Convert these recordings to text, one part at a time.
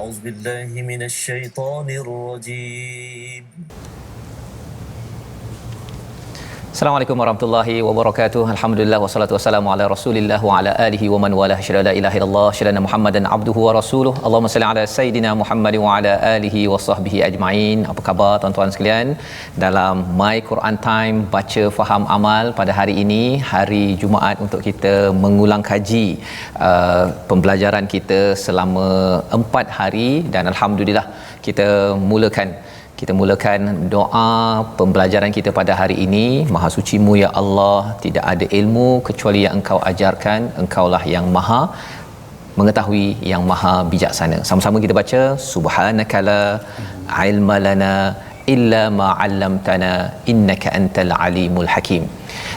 أعوذ بالله من الشيطان الرجيم. Assalamualaikum warahmatullahi wabarakatuh. Alhamdulillah wassalatu wassalamu ala Rasulillah wa ala alihi wa man walah. Syada la ilaha illallah, syada Muhammadan abduhu wa rasuluh. Allahumma salli ala sayidina Muhammad wa ala alihi wa sahbihi ajma'in. Apa khabar tuan-tuan sekalian? Dalam My Quran Time baca faham amal pada hari ini, hari Jumaat, untuk kita mengulang kaji pembelajaran kita selama 4 hari, dan alhamdulillah kita mulakan doa pembelajaran kita pada hari ini. Maha sucimu ya Allah, tidak ada ilmu kecuali yang Engkau ajarkan. Engkaulah yang maha mengetahui, yang maha bijaksana. Sama-sama kita baca subhanakala ilma lana illa ma 'allamtana innaka antal alimul hakim.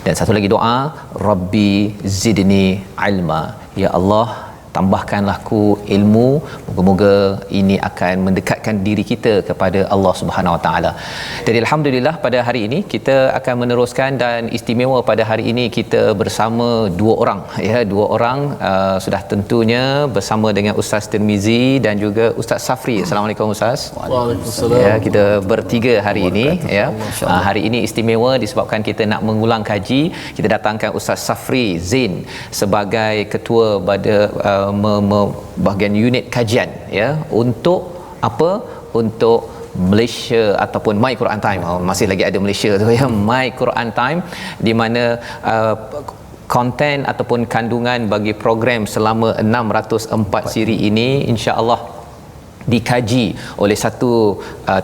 Dan satu lagi doa, rabbi zidni ilma, ya Allah tambahkanlah ku ilmu. Moga-moga ini akan mendekatkan diri kita kepada Allah Subhanahu Wa Taala. Jadi alhamdulillah pada hari ini kita akan meneruskan, dan istimewa pada hari ini kita bersama dua orang sudah tentunya bersama dengan Ustaz Tirmizi dan juga Ustaz Safri. Assalamualaikum Ustaz. Waalaikumsalam. Ya, kita bertiga hari ini ya. Hari ini istimewa disebabkan kita nak mengulang kaji. Kita datangkan Ustaz Safri Zain sebagai ketua pada bahagian unit kajian ya, untuk apa? Untuk Malaysia ataupun My Quran Time. Masih lagi ada Malaysia tu ya, My Quran Time, di mana konten ataupun kandungan bagi program selama 604 siri ini insya-Allah dikaji oleh satu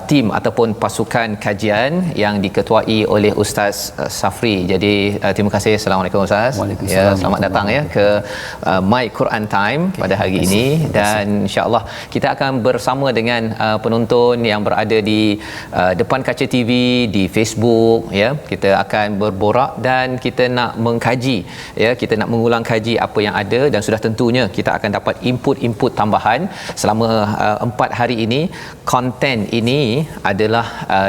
tim ataupun pasukan kajian yang diketuai oleh Ustaz Safri. Jadi terima kasih. Assalamualaikum Ustaz. Ya, selamat datang ya ke My Quran Time pada hari ini, dan insya-Allah kita akan bersama dengan penonton yang berada di depan kaca TV, di Facebook ya. Kita akan berborak dan kita nak mengkaji ya, kita nak mengulang kaji apa yang ada, dan sudah tentunya kita akan dapat input tambahan selama 4 hari ini. Konten ini adalah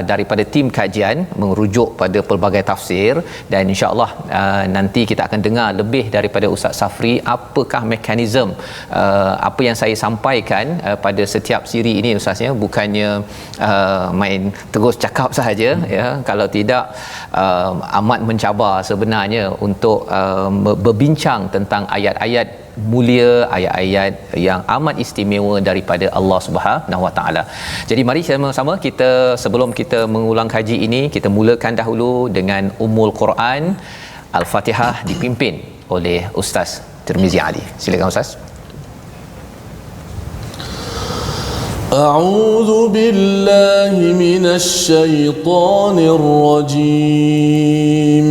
daripada tim kajian merujuk pada pelbagai tafsir, dan insya-Allah nanti kita akan dengar lebih daripada Ustaz Safri apakah mekanisme apa yang saya sampaikan pada setiap siri ini Ustaz ya. Bukannya main terus cakap sahaja ya, kalau tidak amat mencabar sebenarnya untuk berbincang tentang ayat-ayat mulia, ayat-ayat yang amat istimewa daripada Allah Subhanahu Wa Taala. Jadi mari sama-sama kita, sebelum kita mengulang kaji ini, kita mulakan dahulu dengan Ummul Quran Al-Fatihah dipimpin oleh Ustaz Tirmizi Ali. Silakan Ustaz. A'udzu billahi minasy syaithanir rajim.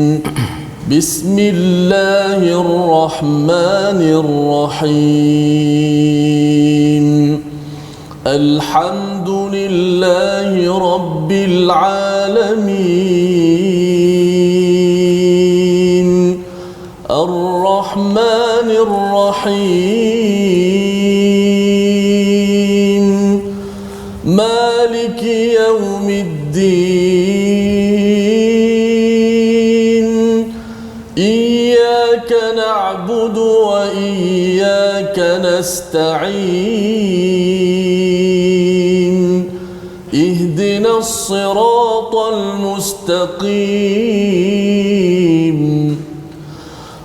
Bismillahirrahmanirrahim. Alhamdulillahi rabbil alamin. Ar-Rahmanir Rahim. Maliki yaumiddin. نعبد وإياك نستعين اهدنا الصراط المستقيم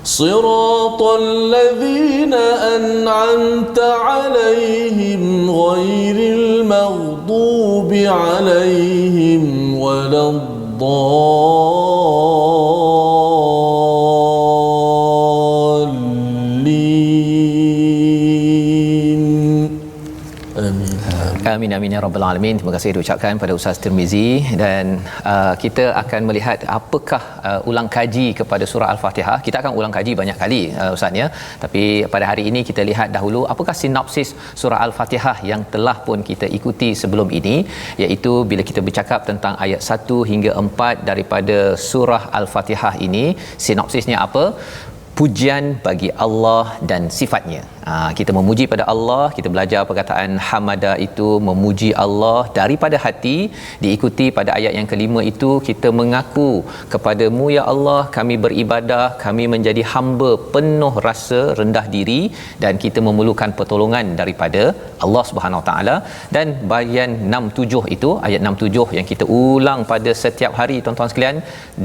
صراط الذين أنعمت عليهم غير المغضوب عليهم ولا Amin amin ya rabbal alamin. Terima kasih diucapkan pada Ustaz Tirmizi, dan kita akan melihat apakah ulang kaji kepada surah Al-Fatihah. Kita akan ulang kaji banyak kali Ustaz ya, tapi pada hari ini kita lihat dahulu apakah sinopsis surah Al-Fatihah yang telah pun kita ikuti sebelum ini, iaitu bila kita bercakap tentang ayat 1 hingga 4 daripada surah Al-Fatihah ini, sinopsisnya apa? Pujian bagi Allah dan sifatnya. Kita memuji pada Allah, kita belajar perkataan hamada itu memuji Allah daripada hati, diikuti pada ayat yang kelima itu kita mengaku kepadamu ya Allah kami beribadah, kami menjadi hamba penuh rasa rendah diri dan kita memerlukan pertolongan daripada Allah Subhanahu Wa Taala. Dan bahagian 6-7 itu, ayat 6-7 yang kita ulang pada setiap hari tuan-tuan sekalian,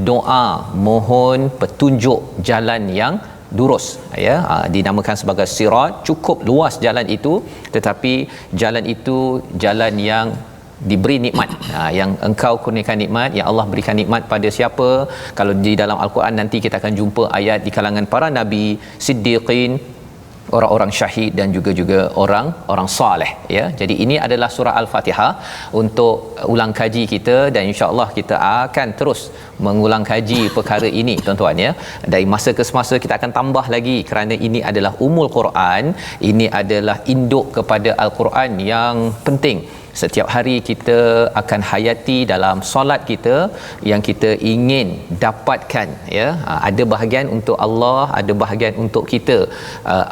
doa mohon petunjuk jalan yang lurus, ya, dinamakan sebagai sirat. Cukup luas jalan itu, tetapi jalan itu jalan yang diberi nikmat, yang engkau kurniakan nikmat, yang Allah berikan nikmat pada siapa. Kalau di dalam Al-Quran nanti kita akan jumpa ayat di kalangan para nabi, siddiqin, orang-orang syahid dan juga orang soleh, ya. Jadi ini adalah surah Al-Fatihah untuk ulang kaji kita, dan insya-Allah kita akan terus mengulang kaji perkara ini tuan-tuan, ya. Dari masa ke semasa kita akan tambah lagi kerana ini adalah umul Quran, ini adalah induk kepada Al-Quran yang penting. Setiap hari kita akan hayati dalam solat kita yang kita ingin dapatkan, ya. Ada bahagian untuk Allah, ada bahagian untuk kita.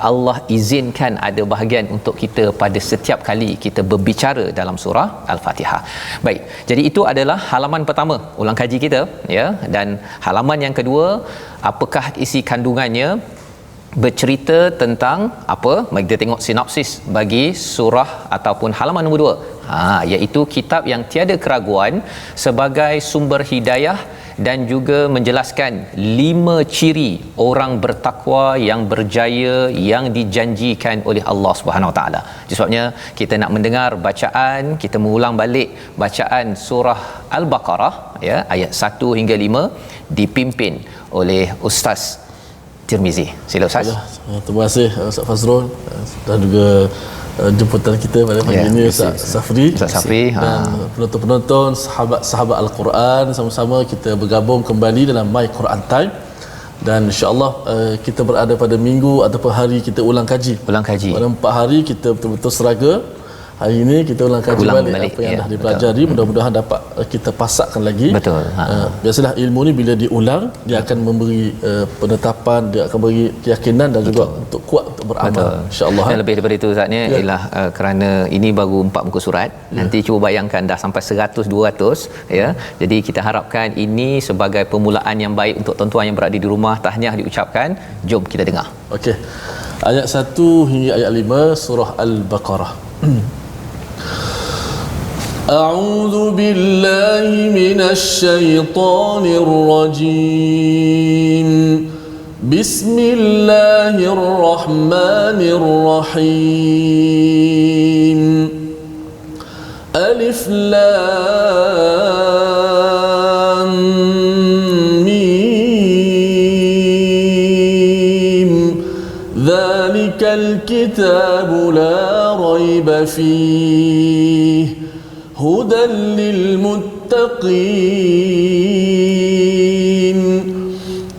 Allah izinkan ada bahagian untuk kita pada setiap kali kita berbicara dalam surah Al-Fatihah. Baik, jadi itu adalah halaman pertama ulang kaji kita, ya. Dan halaman yang kedua, apakah isi kandungannya? Bercerita tentang apa? Mari kita tengok sinopsis bagi surah ataupun halaman nombor 2, iaitu kitab yang tiada keraguan sebagai sumber hidayah, dan juga menjelaskan 5 ciri orang bertakwa yang berjaya yang dijanjikan oleh Allah Subhanahu Wa Taala. Sebabnya kita nak mendengar bacaan, kita mengulang balik bacaan surah Al-Baqarah, ya, ayat 1 hingga 5 dipimpin oleh Ustaz Tirmizi. Sila Ustaz. Terima kasih Ustaz Fazrul dan juga jemputan kita pada pagi ini, Ustaz Safri. Ustaz Safri dan penonton-penonton, sahabat-sahabat Al-Quran, sama-sama kita bergabung kembali dalam My Quran Time. Dan insya-Allah kita berada pada minggu ataupun hari kita ulang kaji. Pada 4 hari kita betul-betul seraga. Hari ini kita ulang kaji balik apa yang dah dipelajari. Mudah-mudahan dapat kita pasakkan lagi. Betul. Biasalah ilmu ni bila diulang, dia akan memberi penetapan, dia akan beri keyakinan dan juga untuk kuat untuk beramal, insya-Allah. Dan lebih daripada itu Ustaz ni, ialah kerana ini baru 4 muka surat. Nanti cuba bayangkan dah sampai 100-200, ya. Jadi kita harapkan ini sebagai permulaan yang baik untuk tuan-tuan yang berada di rumah. Tahniah diucapkan. Jom kita dengar. Okey. Ayat 1 hingga ayat 5 surah Al-Baqarah. أعوذ بالله من الشيطان الرجيم بسم الله الرحمن الرحيم ألف لام ميم ذلك الكتاب لا ريب فيه هدى للمتقين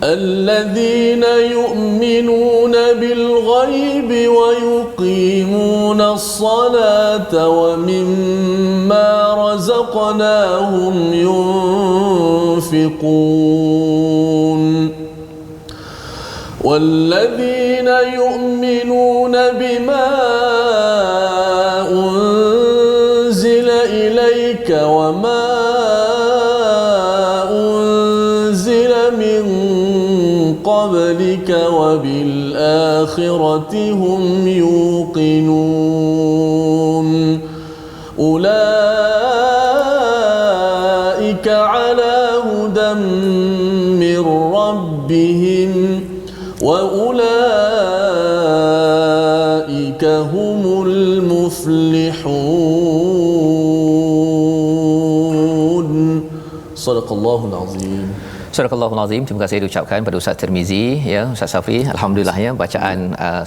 الذين يؤمنون بالغيب ويقيمون الصلاة ومما رزقناهم ينفقون والذين يؤمنون بما وما أنزل من قبلك وبالآخرة هم يوقنون أولئك على هدى من ربهم وأولئك هم المفلحون. Sadaqallahul Azim. Surahul Azim. Terima kasih diucapkan pada Ustaz Tirmizi, ya, Ustaz Safri. Alhamdulillah, ya, bacaan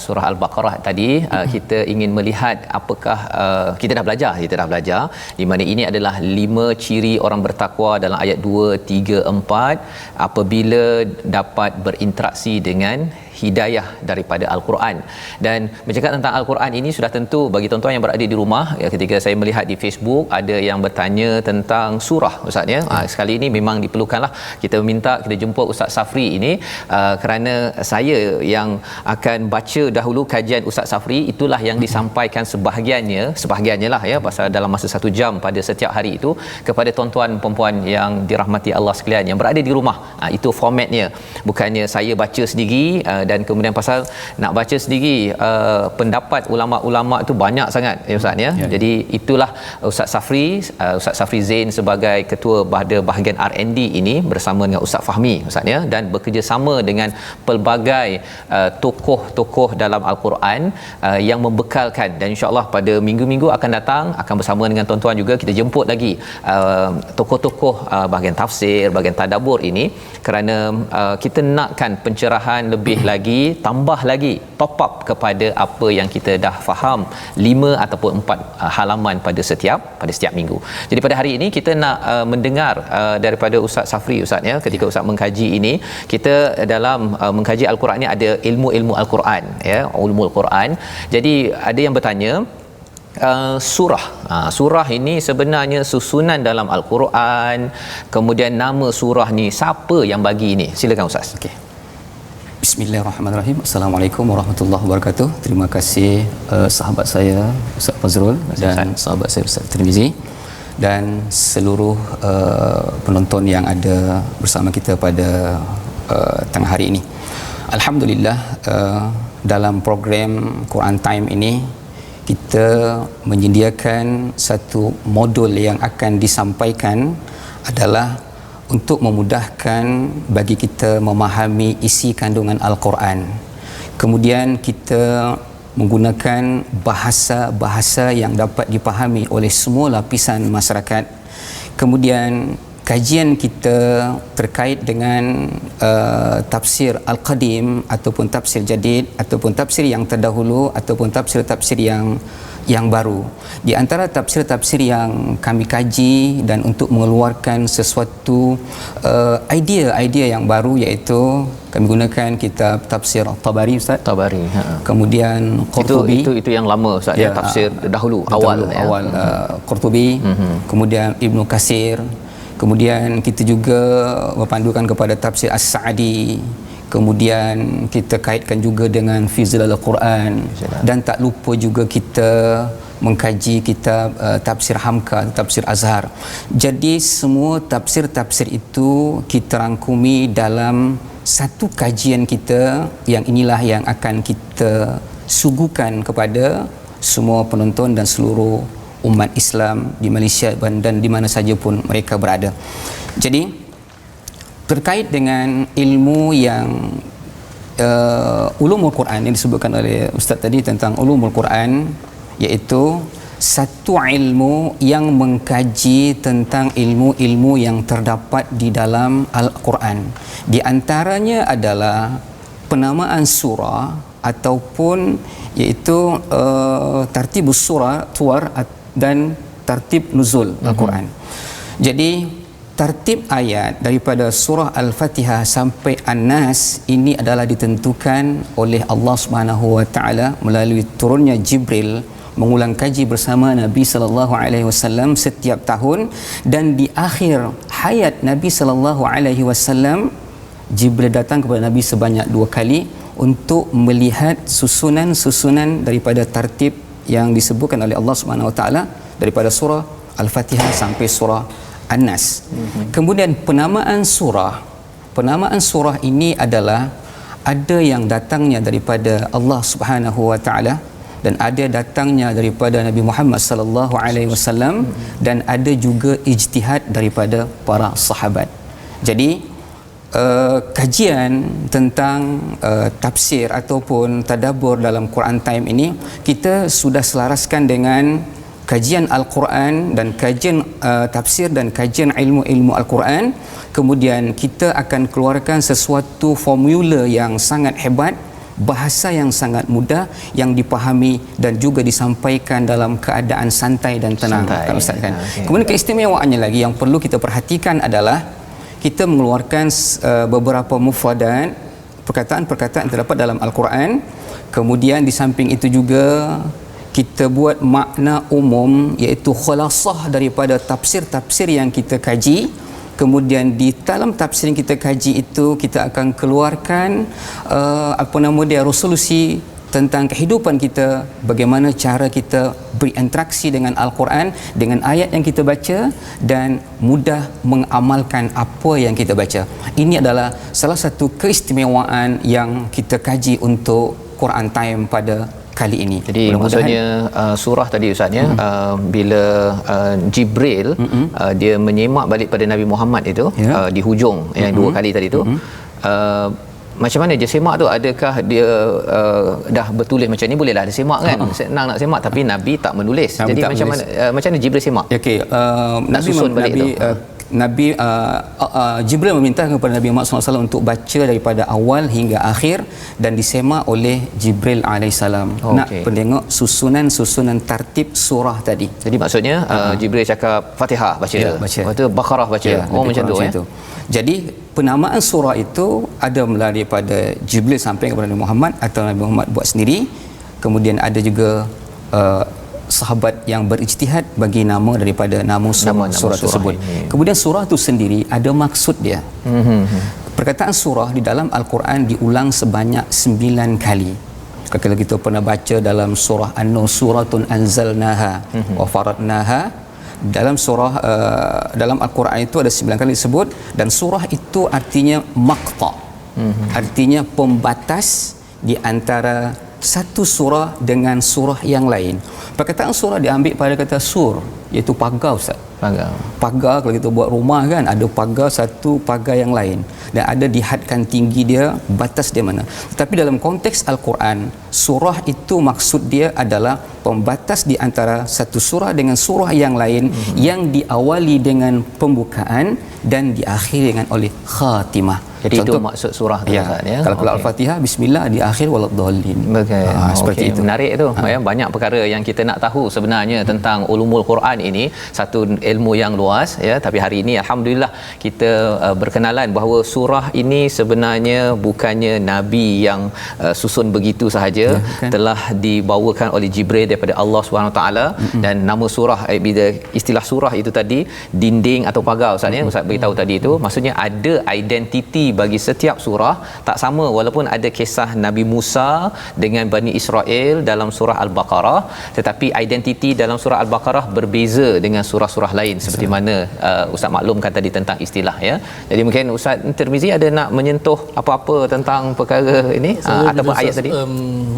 surah Al-Baqarah tadi kita ingin melihat apakah kita dah belajar di mana ini adalah 5 ciri orang bertakwa dalam ayat 2, 3, 4 apabila dapat berinteraksi dengan hidayah daripada Al-Quran. Dan bercakap tentang Al-Quran ini sudah tentu bagi tuan-tuan yang berada di rumah, ya, ketika saya melihat di Facebook ada yang bertanya tentang surah, Ustaz, ya. Sekali ini memang diperlukanlah kita minta kita jemput Ustaz Safri ini kerana saya yang akan baca dahulu kajian Ustaz Safri, itulah yang disampaikan sebahagiannya lah ya, pasal dalam masa 1 jam pada setiap hari itu kepada tuan-tuan perempuan yang dirahmati Allah sekalian yang berada di rumah. Itu formatnya, bukannya saya baca sendiri dan kemudian pasal nak baca sendiri pendapat ulama-ulama itu banyak sangat ya Ustaz ya. Jadi itulah Ustaz Safri Zain sebagai ketua pada bahagian R&D ini bersama dengan Ustaz Fahmi Ustaz ya, dan bekerjasama dengan pelbagai tokoh-tokoh dalam Al-Quran yang membekalkan, dan insya-Allah pada minggu-minggu akan datang akan bersama dengan tuan-tuan juga kita jemput lagi tokoh-tokoh bahagian tafsir, bahagian tadabbur ini, kerana kita nakkan pencerahan lebih lagi, tambah lagi, top up kepada apa yang kita dah faham 5 ataupun 4 halaman pada setiap minggu. Jadi pada hari ini kita nak mendengar daripada Ustaz Safri Ustaz ya, ketika Ustaz mengkaji ini, kita dalam mengkaji Al-Quran ni ada ilmu-ilmu Al-Quran ya, ulumul Quran. Jadi ada yang bertanya surah ini sebenarnya susunan dalam Al-Quran, kemudian nama surah ni siapa yang bagi ini? Silakan Ustaz. Okey. Bismillahirrahmanirrahim. Assalamualaikum warahmatullahi wabarakatuh. Terima kasih sahabat saya Ustaz Fazrul dan sahabat saya Ustaz Tirmizi dan seluruh penonton yang ada bersama kita pada tengah hari ini. Alhamdulillah, dalam program Quran Time ini kita menyediakan satu modul yang akan disampaikan adalah untuk memudahkan bagi kita memahami isi kandungan Al-Quran. Kemudian kita menggunakan bahasa-bahasa yang dapat dipahami oleh semua lapisan masyarakat. Kemudian kajian kita terkait dengan tafsir Al-Qadim ataupun tafsir Jadid ataupun tafsir yang terdahulu ataupun tafsir-tafsir yang baru. Di antara tafsir-tafsir yang kami kaji dan untuk mengeluarkan sesuatu idea yang baru, iaitu kami gunakan kitab tafsir Tabari Ustaz. Tabari. Kemudian Qurtubi. Itu yang lama Ustaz ya, tafsir dahulu awal Qurtubi. Kemudian Ibnu Katsir. Kemudian kita juga berpandukan kepada tafsir As-Sa'di. Kemudian kita kaitkan juga dengan Fizlal Al-Quran, dan tak lupa juga kita mengkaji kitab tafsir Hamka, tafsir Azhar. Jadi semua tafsir-tafsir itu kita rangkumi dalam satu kajian kita, yang inilah yang akan kita suguhkan kepada semua penonton dan seluruh umat Islam di Malaysia dan di mana saja pun mereka berada. Jadi terkait dengan ilmu yang ulumul Quran yang disebutkan oleh Ustaz tadi tentang ulumul Quran, iaitu satu ilmu yang mengkaji tentang ilmu-ilmu yang terdapat di dalam Al-Quran. Di antaranya adalah penamaan surah ataupun iaitu tartibus surah tuar dan tartib nuzul Al-Quran. Jadi tartib ayat daripada surah Al-Fatihah sampai An-Nas ini adalah ditentukan oleh Allah Subhanahu wa taala melalui turunnya Jibril mengulang kaji bersama Nabi sallallahu alaihi wasallam setiap tahun, dan di akhir hayat Nabi sallallahu alaihi wasallam Jibril datang kepada Nabi sebanyak 2 kali untuk melihat susunan-susunan daripada tartib yang disebutkan oleh Allah Subhanahu wa taala daripada surah Al-Fatihah sampai surah An-Nas. Kemudian penamaan surah ini adalah ada yang datangnya daripada Allah Subhanahu wa taala dan ada datangnya daripada Nabi Muhammad sallallahu alaihi wasallam, dan ada juga ijtihad daripada para sahabat. Jadi kajian tentang tafsir ataupun tadabbur dalam Quran Time ini kita sudah selaraskan dengan kajian Al-Quran dan kajian tafsir dan kajian ilmu-ilmu Al-Quran. Kemudian kita akan keluarkan sesuatu formula yang sangat hebat, bahasa yang sangat mudah yang dipahami dan juga disampaikan dalam keadaan santai dan tenang. Kalau Ustaz kan. Okay. Kemudian keistimewaannya lagi yang perlu kita perhatikan adalah kita mengeluarkan beberapa mufradat, perkataan-perkataan yang terdapat dalam Al-Quran. Kemudian di samping itu juga kita buat makna umum, iaitu khulasah daripada tafsir-tafsir yang kita kaji. kemudian di dalam tafsir yang kita kaji itu kita akan keluarkan resolusi tentang kehidupan kita, bagaimana cara kita berinteraksi dengan Al-Quran, dengan ayat yang kita baca dan mudah mengamalkan apa yang kita baca. Ini adalah salah satu keistimewaan yang kita kaji untuk Quran Time pada kali ini. Jadi maksudnya surah tadi Ustaz ya, bila Jibril dia menyemak balik pada Nabi Muhammad itu di hujung yang 2 kali tadi tu, macam mana dia semak tu? Adakah dia dah bertulis macam ni, bolehlah dia semak kan? Senang nak semak, tapi Nabi tak menulis. Jadi macam mana macam mana Jibril semak? Okey, Nabi Jibril meminta kepada Nabi Muhammad SAW untuk baca daripada awal hingga akhir dan disemak oleh Jibril alaihissalam. Nak pendengok susunan tartib surah tadi. Jadi maksudnya Jibril cakap Fatihah baca, lepas tu Baqarah baca. Macam tu ya. Jadi penamaan surah itu ada melalui daripada Jibril sampai kepada Nabi Muhammad atau Nabi Muhammad buat sendiri. Kemudian ada juga sahabat yang berijtihad bagi nama daripada nama surah tersebut. Kemudian surah itu sendiri ada maksud dia. Perkataan surah di dalam Al-Quran diulang sebanyak 9 kali. Kalau kita pernah baca dalam surah An-Nur, suratun anzalnaha wa faradnaha, dalam surah dalam Al-Quran itu ada 9 kali disebut, dan surah itu artinya maqta, artinya pembatas di antara satu surah dengan surah yang lain. Perkataan surah diambil pada kata sur, iaitu pagar Ustaz. Pagar kalau kita buat rumah kan, ada pagar satu, pagar yang lain, dan ada dihadkan tinggi dia, batas dia mana. Tetapi dalam konteks Al-Quran, surah itu maksud dia adalah pembatas di antara satu surah dengan surah yang lain, yang diawali dengan pembukaan dan diakhiri dengan oleh khatimah. Jadi contoh, itu maksud surah tu ya. Kalau Al-Fatihah bismillah, di akhir waladdallin. Seperti itu. Menarik tu. Banyak perkara yang kita nak tahu sebenarnya tentang ulumul Quran ini, satu ilmu yang luas ya, tapi hari ini alhamdulillah kita berkenalan bahawa surah ini sebenarnya bukannya nabi yang susun begitu sahaja, telah dibawakan oleh Jibril daripada Allah Subhanahu taala. Dan nama surah, bila istilah surah itu tadi, dinding atau pagar Ustaz ya, Ustaz beritahu tadi itu, maksudnya ada identiti bagi setiap surah. Tak sama, walaupun ada kisah Nabi Musa dengan Bani Israel dalam surah Al-Baqarah, tetapi identiti dalam surah Al-Baqarah berbeza dengan surah-surah lain, seperti mana Ustaz maklumkan tadi tentang istilah ya. Jadi mungkin Ustaz Tirmizi ada nak menyentuh apa-apa tentang perkara ini ataupun ayat tadi?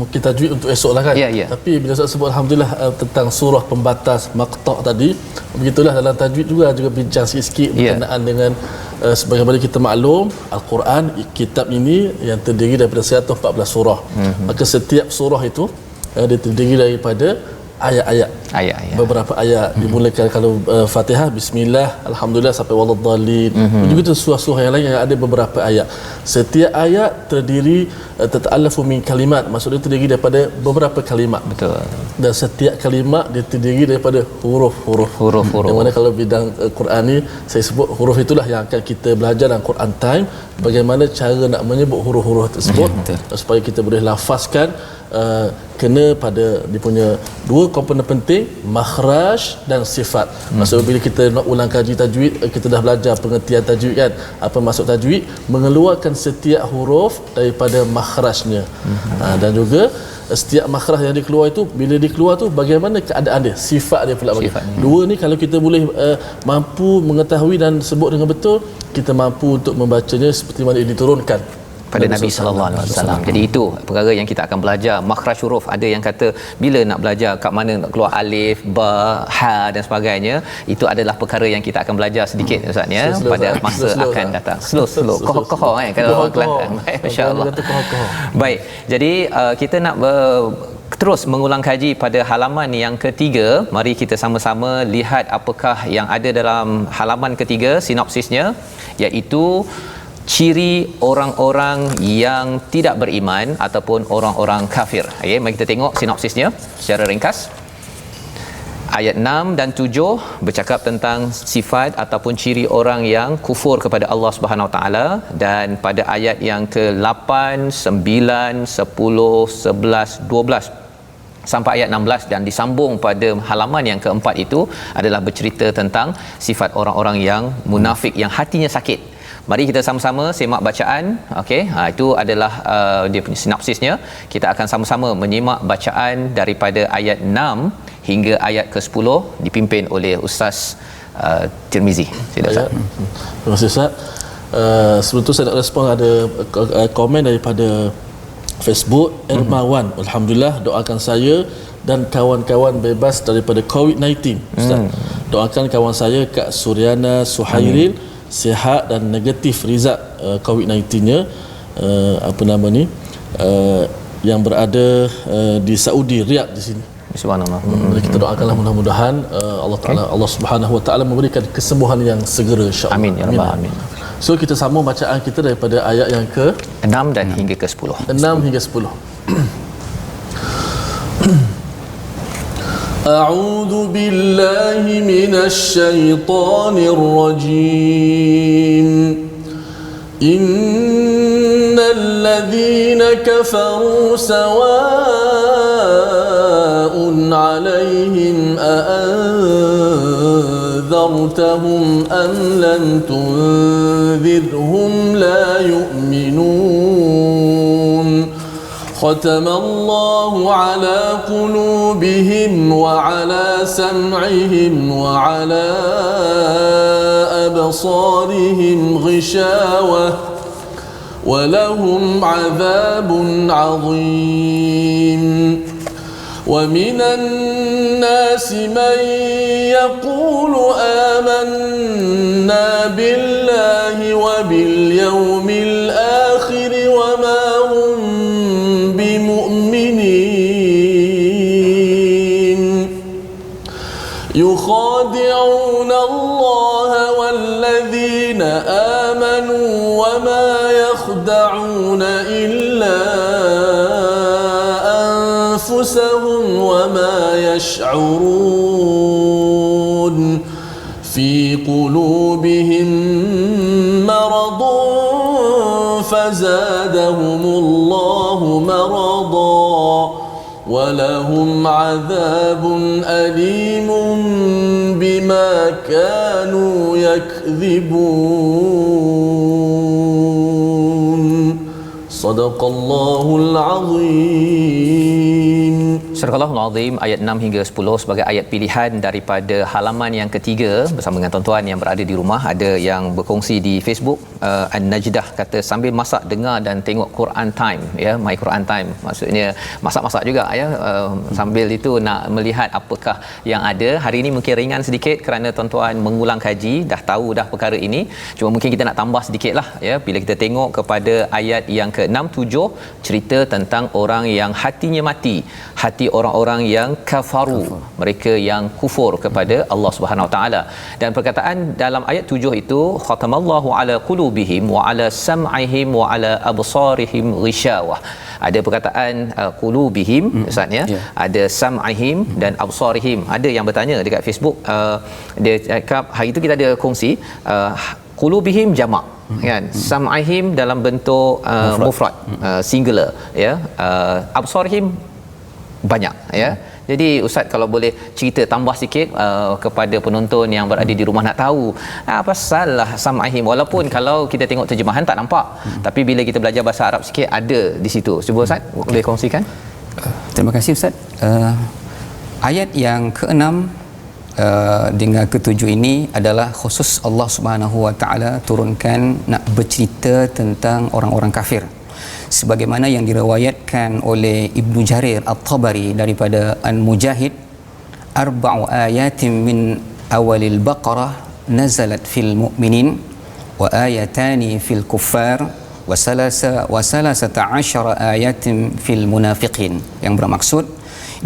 Mungkin tajwid untuk esok lah kan. Tapi bila Ustaz sebut alhamdulillah tentang surah pembatas maqta' tadi, begitulah dalam tajwid juga bincang sikit-sikit berkenaan dengan sebagaimana kita maklum, Al-Quran, kitab ini yang terdiri daripada 114 surah. Maka setiap surah itu dia terdiri daripada ayat-ayat. Beberapa ayat dimulakan kalau Fatihah bismillah, alhamdulillah sampai waladdallin. Begitu surah-surah yang lain yang ada beberapa ayat. Setiap ayat terdiri tata'allafu min kalimat, maksudnya terdiri daripada beberapa kalimat. Betul. Dan setiap kalimat dia terdiri daripada huruf-huruf. Yang mana kalau bidang Quran ni saya sebut huruf itulah yang akan kita belajar dalam Quran Time, bagaimana cara nak menyebut huruf-huruf tersebut supaya kita boleh lafazkan kena pada dia punya 2 komponen penting, makhraj dan sifat. Maksud bila kita nak ulang kaji tajwid, kita dah belajar pengertian tajwid kan, apa maksud tajwid, mengeluarkan setiap huruf daripada makhrajnya. Dan juga setiap makhraj yang dikeluar itu, bila dikeluar tu bagaimana keadaan dia, sifat dia pula bagaimana. 2 ni kalau kita boleh mampu mengetahui dan sebut dengan betul, kita mampu untuk membacanya seperti mana dia diturunkan pada Nabi sallallahu alaihi wasallam. Jadi itu perkara yang kita akan belajar, makhraj huruf. Ada yang kata bila nak belajar kat mana nak keluar alif, ba, ha dan sebagainya, itu adalah perkara yang kita akan belajar sedikit Ustaz ya, pada masa akan datang. Slow koh kalau orang Kelantan. Masya-Allah. Baik. Jadi kita nak terus mengulang kaji pada halaman yang ketiga. Mari kita sama-sama lihat apakah yang ada dalam halaman ketiga, sinopsisnya, iaitu ciri orang-orang yang tidak beriman ataupun orang-orang kafir. Okey, mari kita tengok sinopsisnya secara ringkas. Ayat 6 dan 7 bercakap tentang sifat ataupun ciri orang yang kufur kepada Allah Subhanahu Wa Taala, dan pada ayat yang ke-8, 9, 10, 11, 12 sampai ayat 16 dan disambung pada halaman yang keempat itu adalah bercerita tentang sifat orang-orang yang munafik yang hatinya sakit. Mari kita sama-sama semak bacaan. Okey, itu adalah dia punya sinopsisnya. Kita akan sama-sama menyimak bacaan daripada ayat 6 hingga ayat ke-10 dipimpin oleh Ustaz Tirmizi. Sila Ustaz. Terima kasih Ustaz. Sebelum tu saya nak respon ada komen daripada Facebook Ermawan. Alhamdulillah, doakan saya dan kawan-kawan bebas daripada COVID-19 Ustaz. Doakan kawan saya Kak Suryana Suhairil sihat dan negatif result COVID-19-nya, apa nama ni, yang berada di Saudi, Riyadh di sini. Subhanallah. Kita doakanlah mudah-mudahan Allah Taala, Allah Subhanahu Wa Taala memberikan kesembuhan yang segera insya-Allah. Amin ya rabbal alamin. So kita sambung bacaan kita daripada ayat yang ke 6 dan hingga ke 10. 6 hingga 10. A'udzu billahi minasy syaithanir rajim. Innal ladzina kafaru sawa'un 'alaihim أأنذرتهم أم لم تنذرهم لا يؤمنون ختم الله على قلوبهم وعلى سمعهم وعلى أبصارهم غشاوة ولهم عذاب عظيم ومن الناس من يقول آمنا بالله وباليوم الآخر وما هم بمؤمنين يخادعون الله والذين آمنوا وما يخدعون إلا أنفسهم وما يشعرون في قلوبهم مرض فزادهم الله مرضا ولهم عذاب أليم بما كانوا يكذبون صدق الله العظيم. Surah Al-Azim ayat 6 hingga 10 sebagai ayat pilihan daripada halaman yang ketiga bersama dengan tuan-tuan yang berada di rumah. Ada yang berkongsi di Facebook, An-Najdah kata sambil masak dengar dan tengok Quran Time, ya, My Quran Time, maksudnya masak-masak juga, ya, sambil itu nak melihat apakah yang ada. Hari ini mungkin ringan sedikit kerana tuan-tuan mengulang kaji, dah tahu dah perkara ini, cuma mungkin kita nak tambah sedikitlah, ya, bila kita tengok kepada ayat yang ke-6 7 cerita tentang orang yang hatinya mati, hati orang-orang yang kafaru, mereka yang kufur kepada Allah Subhanahu Wa Taala. Dan perkataan dalam ayat 7 itu, khatamallahu ala qulubihim wa ala sam'ihim wa ala absarihim ghishawah. Ada perkataan qulubihim Ustaz, ya, ada sam'ihim dan absarihim. Ada yang bertanya dekat Facebook, dia cakap hari itu kita ada kongsi qulubihim jamak, kan, sam'ihim dalam bentuk mufrad, singular, ya, absarihim banyak, ya. Jadi Ustaz kalau boleh cerita tambah sikit kepada penonton yang berada di rumah nak tahu pasal lah sam'ihim, walaupun kalau kita tengok terjemahan tak nampak, tapi bila kita belajar bahasa Arab sikit ada di situ. Cuba Ustaz boleh kongsikan. Terima kasih Ustaz. Ayat yang ke-6 dengan ke-7 ini adalah khusus Allah Subhanahu Wa Taala turunkan nak bercerita tentang orang-orang kafir, sebagaimana yang diriwayatkan oleh Ibnu Jarir At-Tabari daripada An-Mujahid, arba'u ayatin min awalil Baqarah nazalat fil mu'minin wa ayatani fil kuffar wa salasata asyara ayatin fil munafiqin, yang bermaksud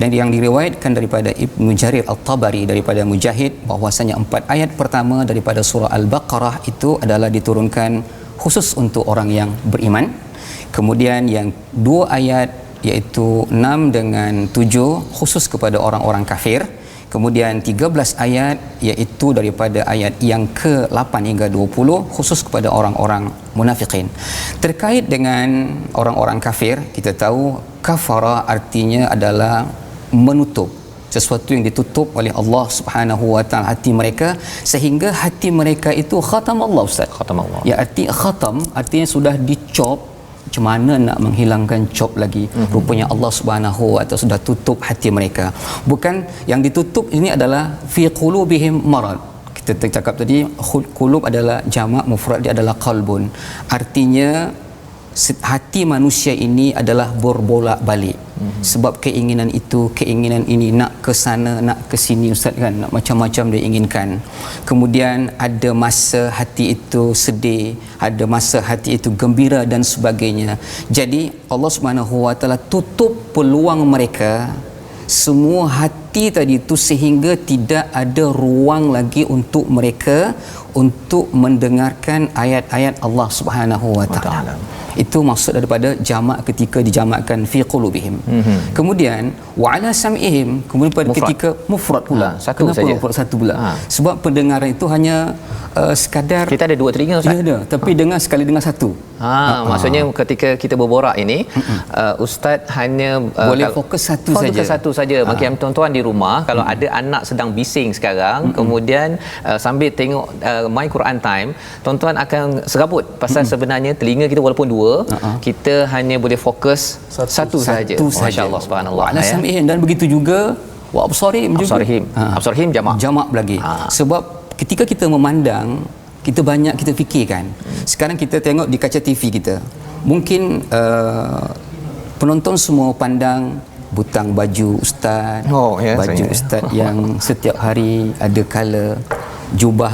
dan yang diriwayatkan daripada Ibnu Jarir At-Tabari daripada Mujahid bahwasanya 4 ayat pertama daripada surah Al-Baqarah itu adalah diturunkan khusus untuk orang yang beriman. Kemudian yang 2 ayat iaitu 6 dengan 7 khusus kepada orang-orang kafir. Kemudian 13 ayat iaitu daripada ayat yang ke-8 hingga 20 khusus kepada orang-orang munafikin. Terkait dengan orang-orang kafir, kita tahu kafara artinya adalah menutup, sesuatu yang ditutup oleh Allah Subhanahu wa taala hati mereka, sehingga hati mereka itu khatam Allah, Ustaz. Khatam Allah. Ya, khatam artinya sudah dicop. Macam mana nak menghilangkan cop lagi? Rupanya Allah Subhanahu wa taala sudah tutup hati mereka. Bukan yang ditutup ini adalah fi qulubihim marad. Kita cakap tadi qulub adalah jamak, mufrad dia adalah qalbun. Artinya hati manusia ini adalah berbolak-balik. Sebab keinginan itu, keinginan ini, nak ke sana, nak ke sini, Ustaz, kan, nak macam-macam dia inginkan. Kemudian ada masa hati itu sedih, ada masa hati itu gembira dan sebagainya. Jadi Allah Subhanahu wa taala tutup peluang mereka, semua hati tadi itu, sehingga tidak ada ruang lagi untuk mereka untuk mendengarkan ayat-ayat Allah Subhanahu wa taala. Itu maksud daripada jamak ketika dijamakkan fi qulubihim. Kemudian wa ala sam'ihim, kemudian pada ketika mufrad pula. Satu Kenapa saja. mufrad satu pula? Sebab pendengaran itu hanya sekadar Kita ada 2 telinga, Ustaz. ya, ada, tapi dengar sekali dengar satu. Maksudnya ketika kita berborak ini, Ustaz hanya Boleh fokus satu saja. Fokus satu saja. Bagi tuan-tuan di rumah, kalau ada anak sedang bising sekarang, kemudian sambil tengok My Quran Time, tuan-tuan akan serabut pasal sebenarnya telinga kita walaupun 2, kita hanya boleh fokus satu saja. Masya-Allah, subhanallah. Wa ala sam'ihim, dan begitu juga wa absarihim juga. Absarihim jamak lagi. Sebab ketika kita memandang, kita banyak kita fikirkan. Sekarang kita tengok di kaca TV kita, mungkin penonton semua pandang butang baju ustaz, baju ustaz yang setiap hari ada color, jubah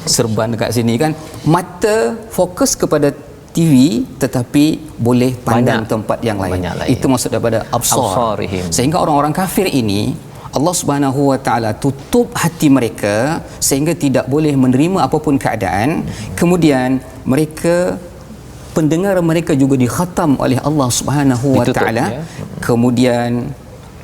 serban dekat sini, kan. Mata fokus kepada TV, tetapi boleh pandang tempat yang lain. Itu maksud daripada absarihim. Sehingga orang-orang kafir ini Allah Subhanahu wa taala tutup hati mereka sehingga tidak boleh menerima apapun keadaan. Kemudian mereka, pendengaran mereka juga dikhatam oleh Allah Subhanahu wa taala. Kemudian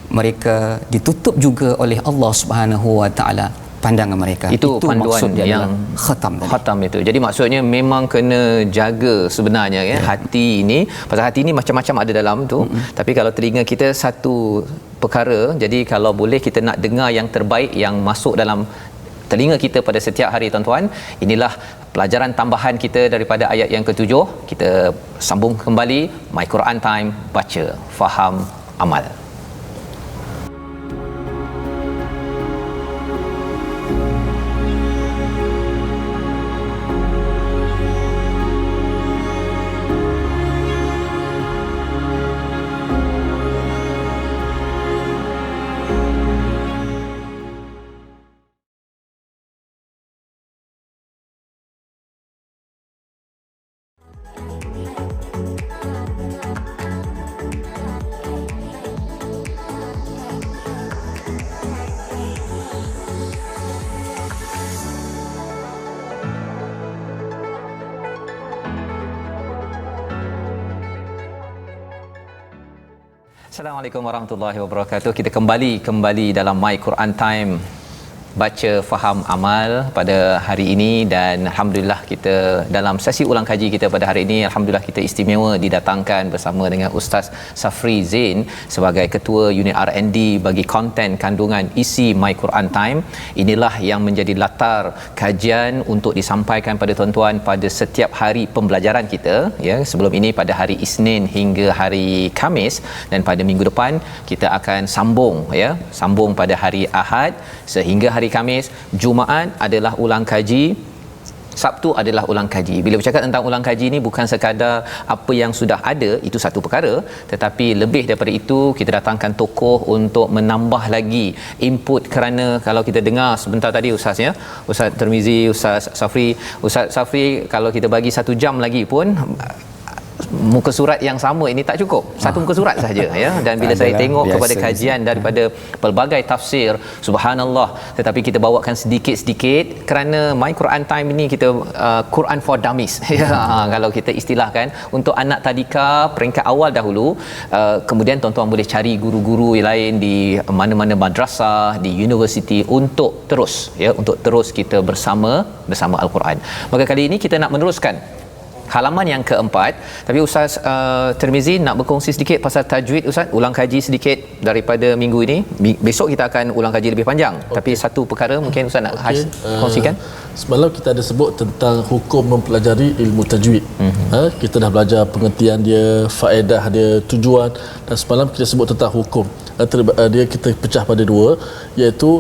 mereka ditutup juga oleh Allah Subhanahu wa taala pandangan mereka. Itu panduan yang khatam itu. Jadi maksudnya memang kena jaga sebenarnya, ya, hati ini. Pasal hati ini macam-macam ada dalam tu. Tapi kalau telinga kita satu perkara, jadi kalau boleh kita nak dengar yang terbaik yang masuk dalam telinga kita pada setiap hari, tuan-tuan. Inilah pelajaran tambahan kita daripada ayat yang ke-7. Kita sambung kembali My Quran Time, baca, faham, amal. Assalamualaikum warahmatullahi wabarakatuh. Kita kembali dalam My Quran Time, baca, faham, amal pada hari ini. Dan alhamdulillah kita dalam sesi ulang kaji kita pada hari ini, alhamdulillah kita istimewa didatangkan bersama dengan Ustaz Safri Zain sebagai ketua unit R&D bagi konten kandungan isi My Quran Time. Inilah yang menjadi latar kajian untuk disampaikan pada tuan-tuan pada setiap hari pembelajaran kita, ya. Sebelum ini pada hari Isnin hingga hari Khamis, dan pada minggu depan kita akan sambung pada hari Ahad sehingga hari Khamis. Jumaat adalah ulang kaji, Sabtu adalah ulang kaji. Bila bercakap tentang ulang kaji ni, bukan sekadar apa yang sudah ada, itu satu perkara, tetapi lebih daripada itu kita datangkan tokoh untuk menambah lagi input. Kerana kalau kita dengar sebentar tadi Ustaz, ya, Ustaz Termizi, Ustaz Safri, kalau kita bagi 1 jam lagi pun muka surat yang sama ini tak cukup, satu muka surat saja, ya. Dan bila saya tengok kepada kajian daripada pelbagai tafsir, subhanallah, tetapi kita bawakan sedikit-sedikit kerana My Quran Time ini kita Quran for Dummies, ya, kalau kita istilahkan, untuk anak tadika peringkat awal dahulu. Kemudian tuan-tuan boleh cari guru-guru lain di mana-mana madrasah, di universiti, untuk terus kita bersama Al-Quran. Maka kali ini kita nak meneruskan halaman yang keempat. Tapi Ustaz Tirmizi nak berkongsi sedikit pasal tajwid Ustaz, ulang kaji sedikit daripada minggu ini. Besok kita akan ulang kaji lebih panjang. Tapi satu perkara mungkin Ustaz nak kongsikan. Semalam kita ada sebut tentang hukum mempelajari ilmu tajwid. Kita dah belajar pengertian dia, faedah dia, tujuan, dan semalam kita sebut tentang hukum. Dia kita pecah pada dua, iaitu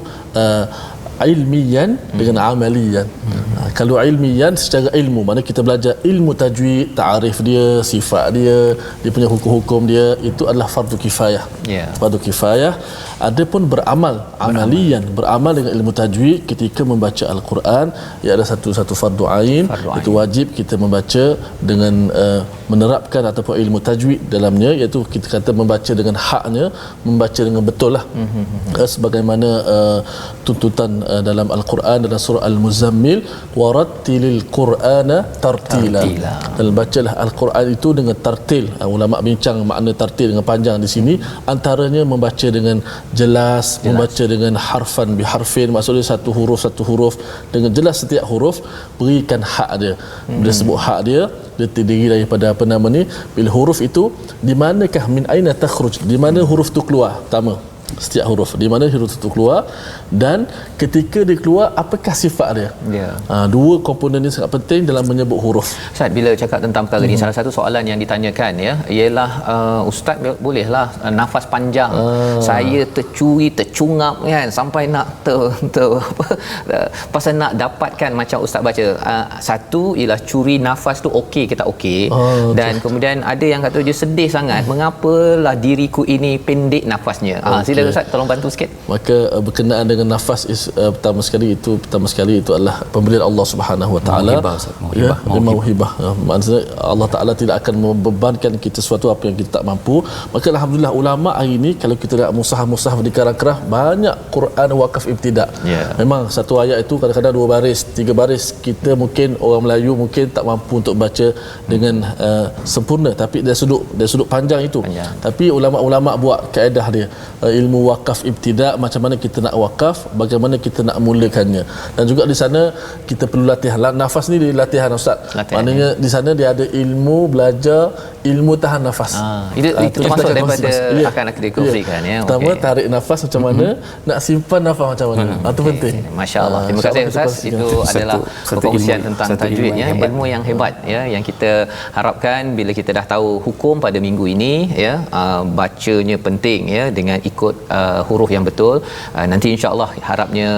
ilmiyan dengan amaliyan. Kalau ilmiyan secara ilmu, mana kita belajar ilmu tajwid, ta'arif dia, sifat dia, dia punya hukum-hukum dia, itu adalah fardu kifayah. Fardu kifayah. Adapun beramal, amaliyan, beramal dengan ilmu tajwid ketika membaca Al-Quran, ia ada satu fardu ain. Itu wajib kita membaca dengan menerapkan ataupun ilmu tajwid dalamnya, iaitu kita kata membaca dengan haknya, membaca dengan betul lah. Sebagaimana tuntutan dalam Al-Quran dalam surah Al-Muzammil, warattilil Qur'ana tartila. Dan bacalah Al-Quran itu dengan tartil. Ulama bincang makna tartil dengan panjang di sini. Antaranya membaca dengan jelas, membaca dengan harfan biharfin, maksudnya satu huruf dengan jelas setiap huruf, berikan hak dia. Bila sebut hak dia, dia terdiri daripada apa nama ni, bila huruf itu di manakah, min aina takhruj, di mana huruf tu keluar, pertama setiap huruf di mana huruf itu keluar, dan ketika dia keluar apakah sifat dia. Dua komponen ini sangat penting dalam menyebut huruf. Ustaz, bila cakap tentang perkara ini, salah satu soalan yang ditanyakan ialah ustaz bolehlah nafas panjang, saya tercuri tercungap kan sampai nak pasal nak dapatkan macam ustaz baca. Satu ialah curi nafas tu okey ke tak okey, dan kemudian ada yang kata je sedih sangat, mengapalah diriku ini pendek nafasnya. Sila Ustaz tolong bantu sikit. Maka berkenaan dengan nafas pertama sekali itu adalah pemberian Allah Subhanahu Wa Taala. Mauhibah. Maksudnya Allah Taala tidak akan membebankan kita sesuatu apa yang kita tak mampu. Maka alhamdulillah ulama hari ini kalau kita lihat mushaf di Karangkerah, banyak Quran wakaf ibtida. Memang satu ayat itu kadang-kadang 2 baris, 3 baris. Kita mungkin orang Melayu mungkin tak mampu untuk baca dengan sempurna, tapi dari sudut panjang itu. Tapi ulama-ulama buat kaedah dia, ilmu wakaf ibtida, macam mana kita nak wakaf, bagaimana kita nak mulakannya. Dan juga di sana kita perlu latihan. Nafas ni dia latihan Ustaz. Maknanya di sana dia ada ilmu belajar ilmu tahan nafas. Itu termasuk daripada akan dikongsikan ya. Pertama tarik nafas macam mana, nak simpan nafas macam mana. Itu penting. Masya-Allah. Terima kasih Ustaz. Itu adalah perkongsian tentang tajwid ya, ilmu yang hebat ya, yang kita harapkan bila kita dah tahu hukum pada minggu ini ya, bacanya penting ya dengan ikut huruf yang betul. Nanti insya-Allah harapnya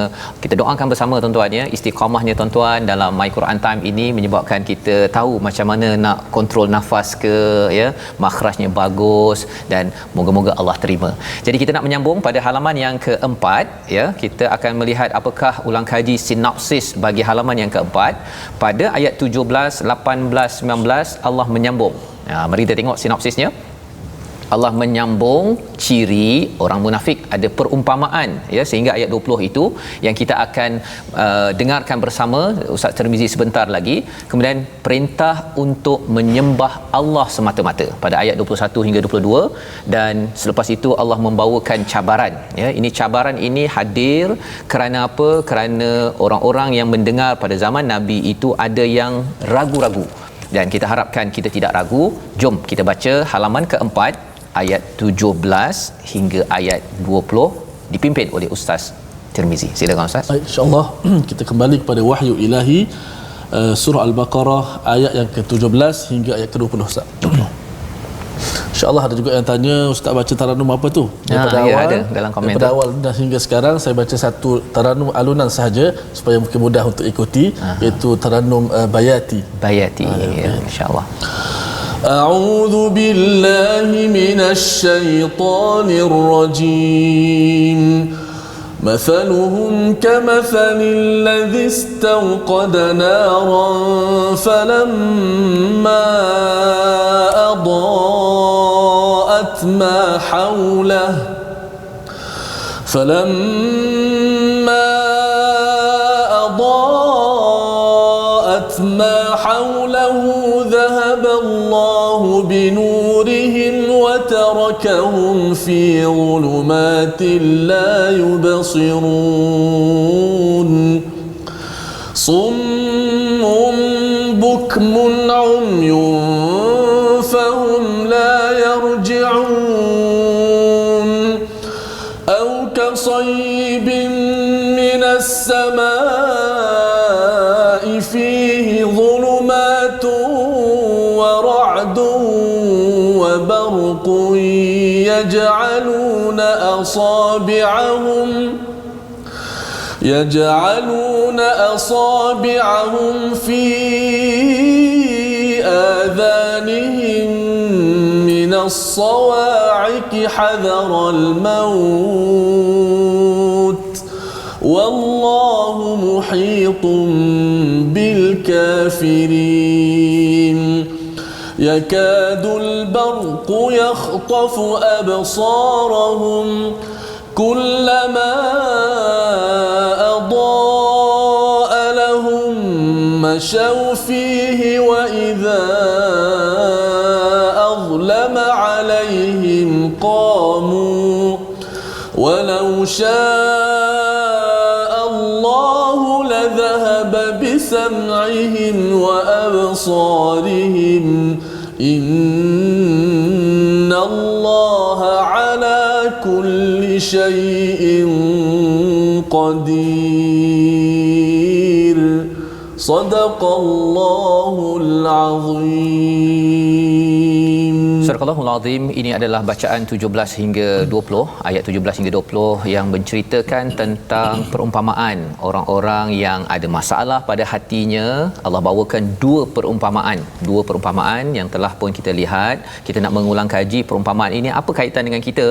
kita doakan bersama tuan-tuan ya, istiqamahnya tuan-tuan dalam My Quran Time ini menyebabkan kita tahu macam mana nak kontrol nafas ke ya, makhrajnya bagus, dan moga-moga Allah terima. Jadi kita nak menyambung pada halaman yang keempat ya. Kita akan melihat apakah ulang kaji sinopsis bagi halaman yang keempat. Pada ayat 17, 18, 19 Allah menyambung. Mari kita tengok sinopsisnya. Allah menyambung ciri orang munafik, ada perumpamaan ya, sehingga ayat 20 itu yang kita akan dengarkan bersama Ustaz Tirmizi sebentar lagi. Kemudian perintah untuk menyembah Allah semata-mata pada ayat 21 hingga 22, dan selepas itu Allah membawakan cabaran ya. Ini cabaran ini hadir kerana apa? Kerana orang-orang yang mendengar pada zaman Nabi itu ada yang ragu-ragu, dan kita harapkan kita tidak ragu. Jom kita baca halaman keempat ayat 17 hingga ayat 20 dipimpin oleh Ustaz Tirmizi. Silakan Ustaz. InsyaAllah kita kembali kepada wahyu ilahi, surah Al-Baqarah ayat yang ke-17 hingga ayat ke-20 Ustaz. InsyaAllah ada juga yang tanya, Ustaz baca taranum apa tu? Daripada awal, ada dalam komen daripada awal dan hingga sekarang saya baca satu taranum alunan sahaja supaya mungkin mudah untuk ikuti, iaitu taranum Bayati. Ya, insya-Allah. أعوذ بالله من الشيطان الرجيم مثلهم كمثل الذي استوقد نارا فلما أضاءت ما حوله ذهب الله بنورهم وتركهم في ظلمات لا يبصرون صم بكم بكم عمي فهم لا يرجعون أو كصيب من السماء فيه ظلمات ورعد وبرق يجعلون أصابعهم في آذانهم من الصواعق حذر الموت والله محيط بالكافرين يكاد البرق يخطف أبصارهم كلما أضاء لهم مشوا فيه وإذا أظلم عليهم قاموا ولو شاء الله لذهب بسمعهم وأبصارهم إن الله على كل شيء قدير صدق الله العظيم. Surah Al-Qur'anul Azim ini adalah bacaan 17 hingga 20, ayat 17 hingga 20 yang menceritakan tentang perumpamaan orang-orang yang ada masalah pada hatinya. Allah bawakan dua perumpamaan yang telah pun kita lihat. Kita nak mengulang kaji perumpamaan ini, apa kaitan dengan kita?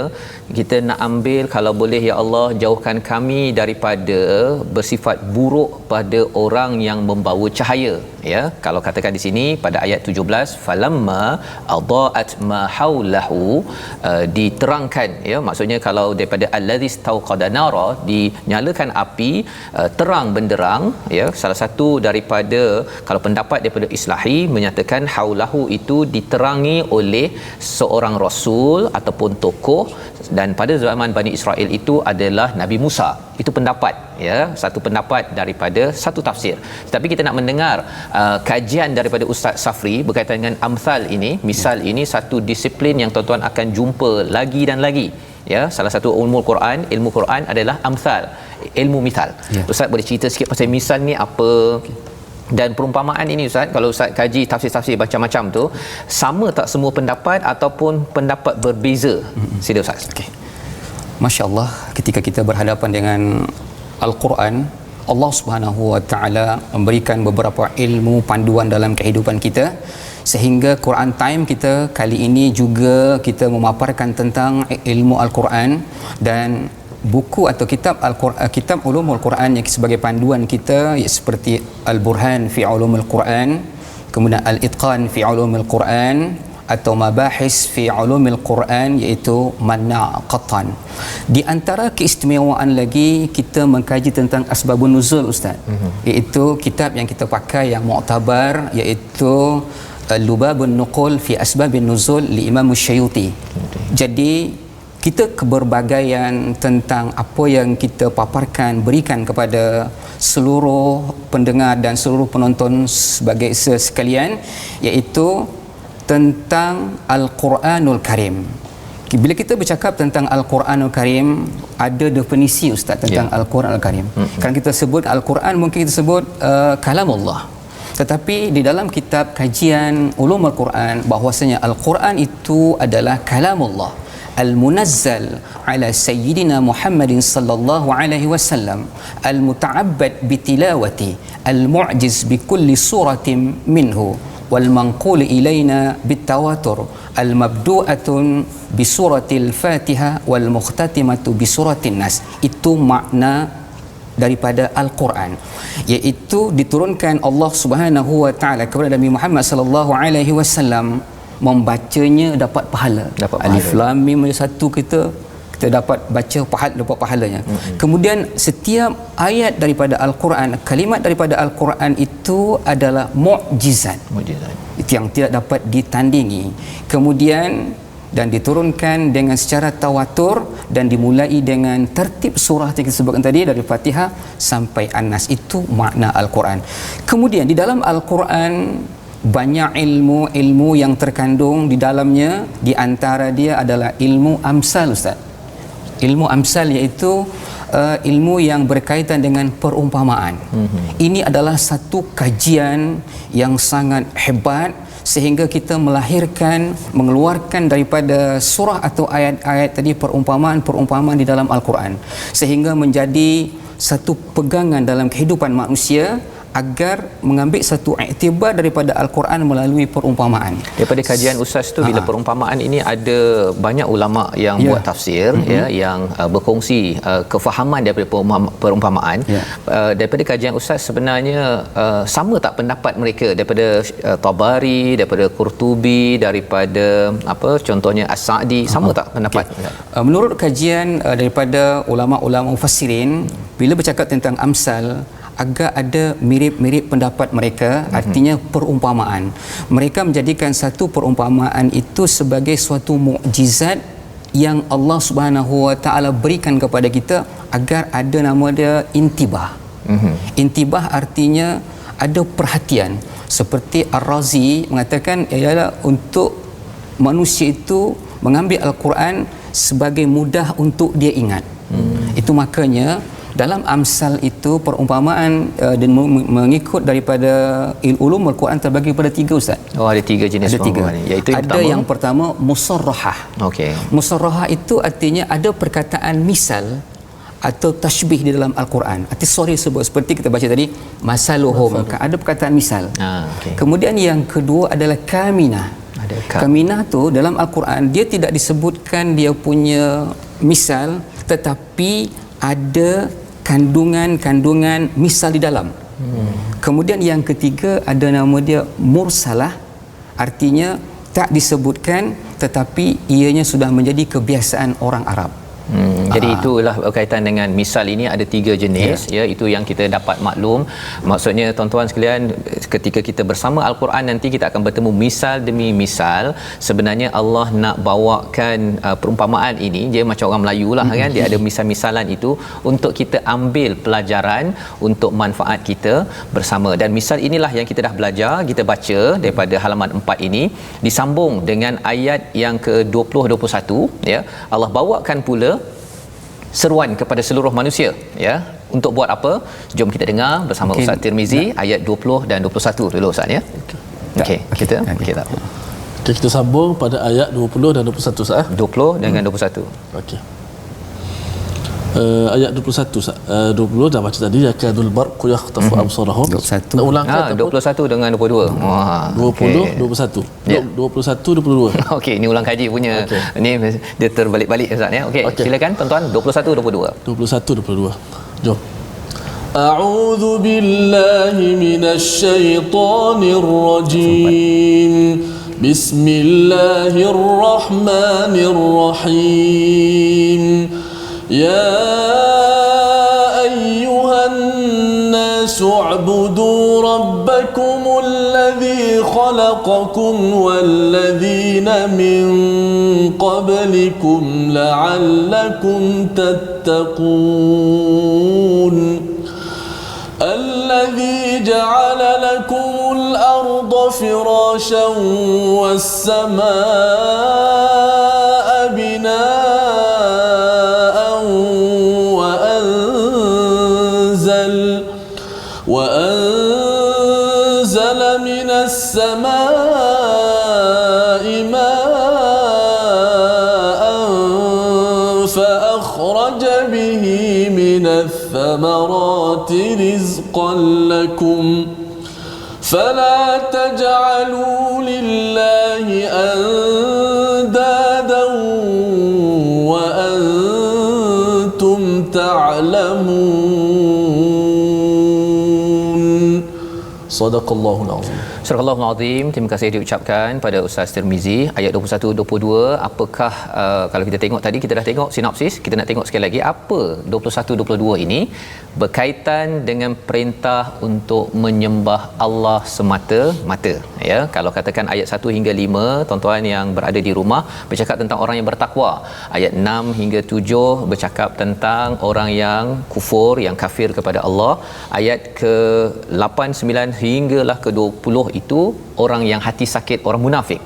Kita nak ambil, kalau boleh ya Allah, jauhkan kami daripada bersifat buruk pada orang yang membawa cahaya, ya. Kalau katakan di sini pada ayat 17, falamma adaat ma haulahu, diterangkan, ya, maksudnya kalau daripada allazi istauqada nara, dinyalakan api, terang benderang, ya. Salah satu daripada, kalau pendapat daripada Islahi menyatakan haulahu itu diterangi oleh seorang rasul ataupun tokoh, dan pada zaman Bani Israel itu adalah Nabi Musa. Itu pendapat, ya, satu pendapat daripada satu tafsir. Tapi kita nak mendengar kajian daripada Ustaz Safri berkaitan dengan amsal ini, misal ini satu disiplin yang tuan-tuan akan jumpa lagi dan lagi, ya. Salah satu ilmu Quran adalah amsal, ilmu misal. Ustaz boleh cerita sikit pasal misal ni apa? Dan perumpamaan ini Ustaz, kalau Ustaz kaji tafsir-tafsir macam-macam tu, sama tak semua pendapat ataupun pendapat berbeza? Sila Ustaz. Okey. Masya-Allah, ketika kita berhadapan dengan Al-Quran, Allah Subhanahu Wa Taala memberikan beberapa ilmu panduan dalam kehidupan kita, sehingga Quran Time kita kali ini juga kita memaparkan tentang ilmu Al-Quran dan buku atau kitab Al-Quran, kitab Ulumul Quran yang sebagai panduan kita, seperti Al-Burhan fi Ulumul Quran, kemudian Al-Itqan fi Ulumul Quran, atau Mabahis fi Ulumul Quran, iaitu Mana' Qatan. Di antara keistimewaan lagi, kita mengkaji tentang Asbabun Nuzul Ustaz, iaitu kitab yang kita pakai yang muktabar, iaitu Lubabun Nuqul fi Asbabun Nuzul li Imam Syuyuti. Jadi kita keberbagaian tentang apa yang kita paparkan, berikan kepada seluruh pendengar dan seluruh penonton sebagai sekalian, iaitu tentang Al-Quranul Karim. Bila kita bercakap tentang Al-Quranul Karim, ada definisi Ustaz tentang Al-Quranul Karim. Kan kita sebut Al-Quran, mungkin kita sebut kalamullah. Tetapi di dalam kitab kajian Ulumul Quran, bahwasanya Al-Quran itu adalah kalamullah al-munazzal ala sayyidina Muhammadin sallallahu alaihi wasallam, al-muta'abbad bitilawati, al-mu'jiz bi kulli suratin minhu, wal manqul ilaina bitawatur, al-mabdu'atun bi suratil Fatihah wal mukhtatimatu bi suratin Nas. Itu makna daripada Al-Quran, iaitu diturunkan Allah Subhanahu Wa Taala kepada Nabi Muhammad sallallahu alaihi wasallam, membacanya dapat pahala. Alif Lam Mim satu, kita dapat baca dapat pahalanya. Kemudian setiap ayat daripada Al-Quran, kalimat daripada Al-Quran itu adalah mukjizat. Itu yang tidak dapat ditandingi. Kemudian dan diturunkan dengan secara tawatur dan dimulai dengan tertib surah yang kita sebutkan tadi, dari Fatihah sampai An-Nas. Itu makna Al-Quran. Kemudian di dalam Al-Quran banyak ilmu yang terkandung di dalamnya. Di antara dia adalah ilmu amsal, Ustaz. Ilmu amsal iaitu ilmu yang berkaitan dengan perumpamaan. Ini adalah satu kajian yang sangat hebat, sehingga kita mengeluarkan daripada surah atau ayat-ayat tadi perumpamaan di dalam Al-Quran, sehingga menjadi satu pegangan dalam kehidupan manusia agar mengambil satu iktibar daripada Al-Quran melalui perumpamaan. Daripada kajian ustaz tu, bila perumpamaan ini ada banyak ulama yang buat tafsir, yang berkongsi kefahaman daripada perumpamaan. Daripada kajian ustaz, sebenarnya sama tak pendapat mereka daripada Tabari, daripada Qurtubi, daripada contohnya As-Sa'di, sama tak pendapat? Menurut kajian daripada ulama-ulama mufassirin, bila bercakap tentang amsal, agak ada mirip-mirip pendapat mereka. Artinya perumpamaan, mereka menjadikan satu perumpamaan itu sebagai suatu mukjizat yang Allah Subhanahu Wa Taala berikan kepada kita agar ada nama dia intibah. Intibah artinya ada perhatian. Seperti Ar-Razi mengatakan ialah untuk manusia itu mengambil Al-Quran sebagai mudah untuk dia ingat. Itu makanya dalam amsal itu perumpamaan dan mengikut daripada ulum Al-Quran terbagi pada 3, Ustaz. Ada 3 jenis perumpamaan. Iaitu yang pertama musarrahah. Musarrahah itu artinya ada perkataan misal atau tashbih di dalam Al-Quran. Seperti kita baca tadi, masaluhum, ada perkataan misal. Kemudian yang kedua adalah kaminah. Kaminah tu dalam Al-Quran dia tidak disebutkan dia punya misal, tetapi ada kandungan misal di dalam. Kemudian yang ketiga ada nama dia mursalah, artinya tak disebutkan tetapi ianya sudah menjadi kebiasaan orang Arab. Jadi itulah berkaitan dengan misal ini ada 3 jenis, itu yang kita dapat maklum. Maksudnya tuan-tuan sekalian, ketika kita bersama Al-Quran nanti kita akan bertemu misal demi misal. Sebenarnya Allah nak bawakan perumpamaan ini, dia macam orang Melayu lah kan, dia ada misal-misalan itu untuk kita ambil pelajaran untuk manfaat kita bersama. Dan misal inilah yang kita dah belajar, kita baca daripada halaman 4 ini disambung dengan ayat yang ke-20-21, Allah bawakan pula seruan kepada seluruh manusia, untuk buat apa? Jom kita dengar bersama Ustaz Tirmizi ayat 20 dan 21 dulu, Ustaz, ya. Kita sambung pada ayat 20 dan 21, Ustaz. 20 dengan 21. Okey. Ayat 21, Ustaz. 20 dah baca tadi, yakadul barqu yakhtafu absarahum. 21. Nak ulang ke? 21 dengan 22. 20, 21. 21, 22. Okey, ni ulang kaji punya. Ni dia terbalik-balik, Ustaz, ya. Okey, silakan tuan-tuan, 21 22. 21 22. Jom. A'udzu billahi minasy syaithanir rajim. Bismillahirrahmanirrahim. Ya ayyuhan nasu u'budu rabbakumul ladzi khalaqakum wal ladzina min qablikum la'allakum tattaqun. الذي جعل لكم الأرض فراشا والسماء بناء وأنزل من السماء ماء فأخرج به من الثمرات رزقا لكم فلا تجعلوا لله أندادا وأنتم تعلمون. صدق الله العظيم. Surah Al-Azim. Terima kasih diucapkan pada Ustaz Tirmizi. Ayat 21-22, apakah kalau kita tengok tadi, kita dah tengok sinopsis, kita nak tengok sekali lagi apa 21-22 ini berkaitan dengan perintah untuk menyembah Allah semata-mata, ya. Kalau katakan ayat 1 hingga 5, tuan-tuan yang berada di rumah bercakap tentang orang yang bertakwa. Ayat 6 hingga 7 bercakap tentang orang yang kufur, yang kafir kepada Allah. Ayat ke-8, 9 hinggalah ke-20 itu orang yang hati sakit, orang munafik.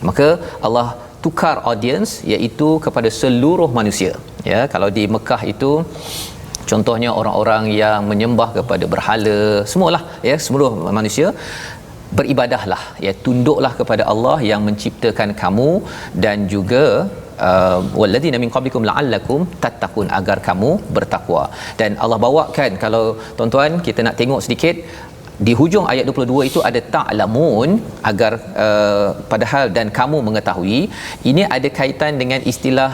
Maka Allah tukar audience iaitu kepada seluruh manusia. Ya, kalau di Mekah itu contohnya orang-orang yang menyembah kepada berhala, semualah ya, seluruh manusia beribadahlah, ya, tunduklah kepada Allah yang menciptakan kamu dan juga walladzina min qablikum la'allakum tattaqun, agar kamu bertakwa. Dan Allah bawakan, kalau tuan-tuan kita nak tengok sedikit di hujung ayat 22 itu ada ta'lamun, agar padahal dan kamu mengetahui. Ini ada kaitan dengan istilah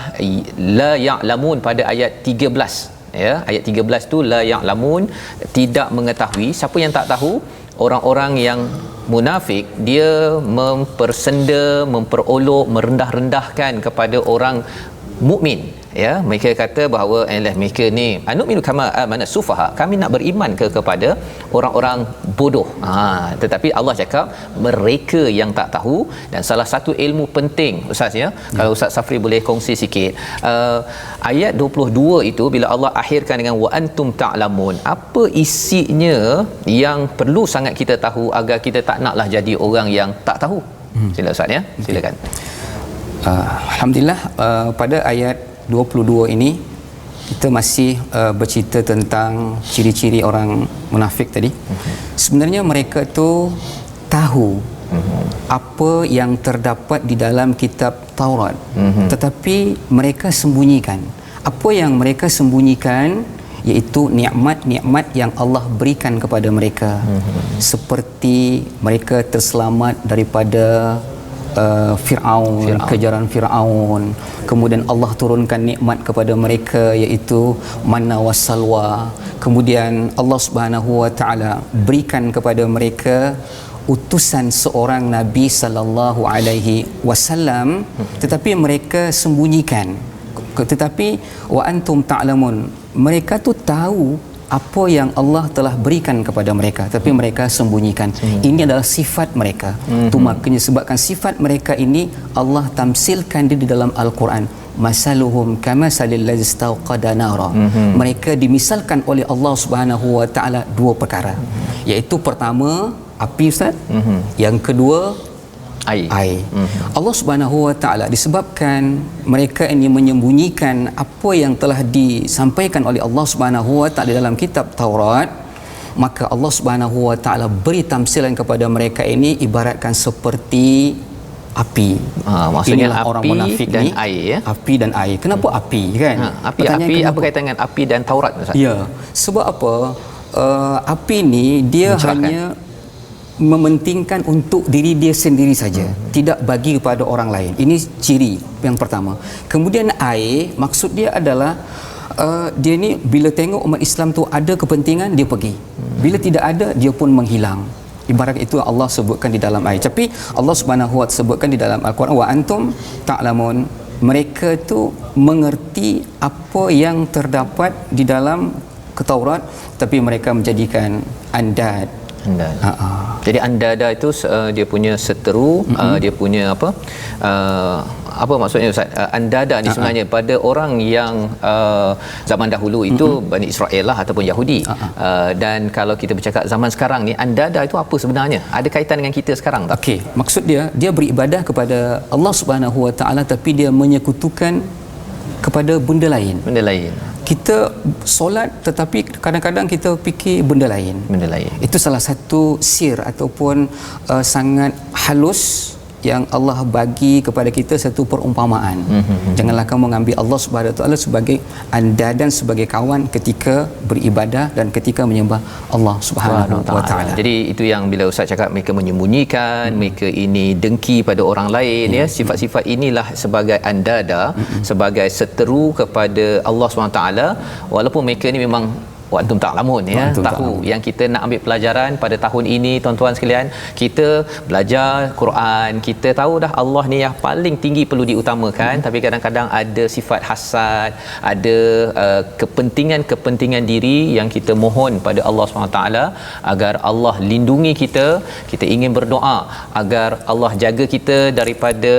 la ya'lamun pada ayat 13. Ya, ayat 13 tu la ya'lamun, tidak mengetahui. Siapa yang tak tahu? Orang-orang yang munafik, dia mempersenda, memperolok, merendah-rendahkan kepada orang mukmin. Ya, mereka kata bahawa mereka ni anu'minu kama amana sufaha, kami nak beriman kepada orang-orang bodoh. Tetapi Allah cakap mereka yang tak tahu. Dan salah satu ilmu penting Ustaz, ya, kalau Ustaz Safri boleh kongsi sikit, ayat 22 itu bila Allah akhirkan dengan wa antum ta'lamun, apa isinya yang perlu sangat kita tahu agar kita tak naklah jadi orang yang tak tahu. Sila Ustaz, ya, silakan. Alhamdulillah, pada ayat 22 ini kita masih bercerita tentang ciri-ciri orang munafik tadi. Sebenarnya mereka tu tahu apa yang terdapat di dalam kitab Taurat, tetapi mereka sembunyikan. Apa yang mereka sembunyikan iaitu nikmat-nikmat yang Allah berikan kepada mereka. Seperti mereka terselamat daripada Fir'aun, kejaran Fir'aun. Kemudian Allah turunkan nikmat kepada mereka iaitu manna wassalwa. Kemudian Allah Subhanahu wa taala berikan kepada mereka utusan seorang Nabi sallallahu alaihi wasallam, tetapi mereka sembunyikan. Tetapi wa antum ta'lamun, mereka tu tahu apa yang Allah telah berikan kepada mereka, tapi mereka sembunyikan. Ini adalah sifat mereka. Itu makanya sebabkan sifat mereka ini Allah tamsilkan di dalam Al-Quran. Masaluhum kamasalil ladzi istawqada nara. Mereka dimisalkan oleh Allah Subhanahu wa taala dua perkara. Iaitu pertama api, Ustaz. Yang kedua air. Allah Subhanahu wa taala disebabkan mereka ini menyembunyikan apa yang telah disampaikan oleh Allah Subhanahu wa taala dalam kitab Taurat, maka Allah Subhanahu wa taala beri tamsilan kepada mereka ini ibaratkan seperti api. Maksudnya inilah api orang munafik dan ni, air, ya? Api dan air. Kenapa api, kan? Api apa kaitan dengan api dan Taurat, Ustaz? Ya, sebab apa? Api ni dia hanya mementingkan untuk diri dia sendiri saja, tidak bagi kepada orang lain. Ini ciri yang pertama. Kemudian air, maksud dia adalah dia ni bila tengok umat Islam tu ada kepentingan, dia pergi. Bila tidak ada, dia pun menghilang. Ibarat itu Allah sebutkan di dalam ayat. Tapi Allah Subhanahu wa taala sebutkan di dalam Al-Quran, wa antum ta'lamun, mereka tu mengerti apa yang terdapat di dalam Taurat, tapi mereka menjadikan andad. Jadi andada itu dia punya seteru, dia punya apa maksudnya Ustaz? Andada ni sebenarnya pada orang yang zaman dahulu itu Bani Israel lah ataupun Yahudi. Dan kalau kita bercakap zaman sekarang ni, andada itu apa sebenarnya? Ada kaitan dengan kita sekarang tak? Okey, maksud dia beribadah kepada Allah Subhanahu wa taala tapi dia menyekutukan kepada benda lain. Kita solat tetapi kadang-kadang kita fikir benda lain. Itu salah satu sir ataupun sangat halus yang Allah bagi kepada kita, satu perumpamaan. Janganlah kamu mengambil Allah Subhanahu wa taala sebagai andadan, sebagai kawan ketika beribadah dan ketika menyembah Allah Subhanahu wa taala. Jadi itu yang bila Ustaz cakap mereka menyembunyikan, mereka ini dengki pada orang lain, ya. Sifat-sifat inilah sebagai andada, sebagai seteru kepada Allah Subhanahu wa taala, walaupun mereka ni memang wa antum ta'lamun, ya, tahu. Yang kita nak ambil pelajaran pada tahun ini, tuan-tuan sekalian, kita belajar Quran, kita tahu dah Allah ni yang paling tinggi perlu diutamakan, tapi kadang-kadang ada sifat hasad, ada kepentingan diri yang kita mohon pada Allah SWT agar Allah lindungi kita. Kita ingin berdoa agar Allah jaga kita daripada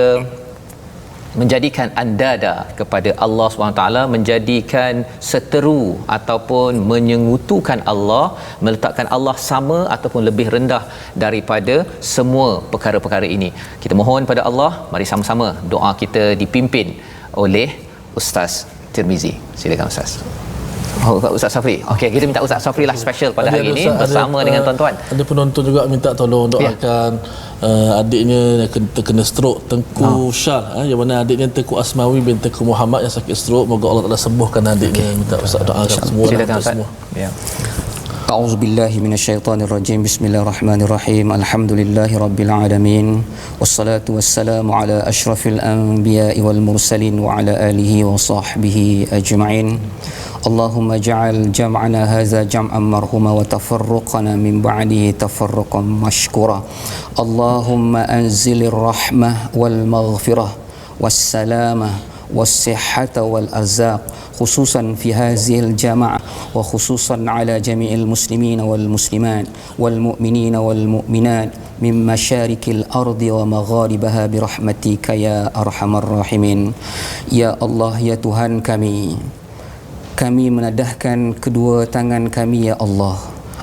menjadikan andada kepada Allah SWT, menjadikan seteru ataupun menyengutukan Allah, meletakkan Allah sama ataupun lebih rendah daripada semua perkara-perkara ini. Kita mohon pada Allah, mari sama-sama doa kita dipimpin oleh Ustaz Tirmizi. Silakan Ustaz. Oh, Ustaz Safri. Okey, kita minta Ustaz Safri lah special pada hari ini bersama dengan tuan-tuan. Ada penonton juga minta tolong doakan adiknya yang terkena stroke, Tengku Syar, yang mana adiknya Tengku Asmawi bin Tengku Muhammad yang sakit stroke. Moga Allah Taala sembuhkan adiknya. Minta Ustaz doakan semua. Silakan Ustaz. Ya. أعوذ بالله من الشيطان الرجيم بسم الله الرحمن الرحيم الحمد لله رب العالمين والصلاة والسلام على أشرف الأنبياء والمرسلين وعلى آله وصحبه أجمعين اللهم اجعل جمعنا هذا جمعا مرحوما وتفرقنا من بعده تفرقا مشكورا اللهم أنزل الرحمة والمغفرة والسلامة والصحة والأرزاق خصوصا في هذه الجماعة وخصوصا على جميع المسلمين والمسلمات والمؤمنين والمؤمنات من مشارق الأرض ومغاربها برحمتك يا أرحم الراحمين يا الله يا Tuhan kami menadahkan kedua tangan kami ya Allah,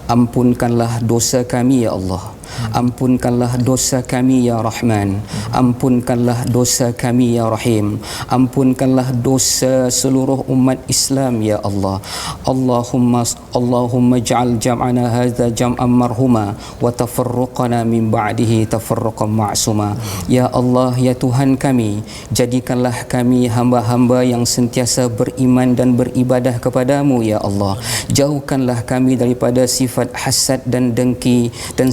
ampunkanlah dosa kami ya Allah, ampunkanlah dosa kami ya Rahman, ampunkanlah dosa kami ya Rahim, ampunkanlah dosa seluruh umat Islam ya Allah. Allahumma ij'al jam'ana hadza jam'an marhuma wa tafarruqana min ba'dihi tafarruqan ma'suma. Ya Allah ya Tuhan kami, jadikanlah kami hamba-hamba yang sentiasa beriman dan beribadah kepadamu ya Allah. Jauhkanlah kami daripada sifat hasad dan dengki dan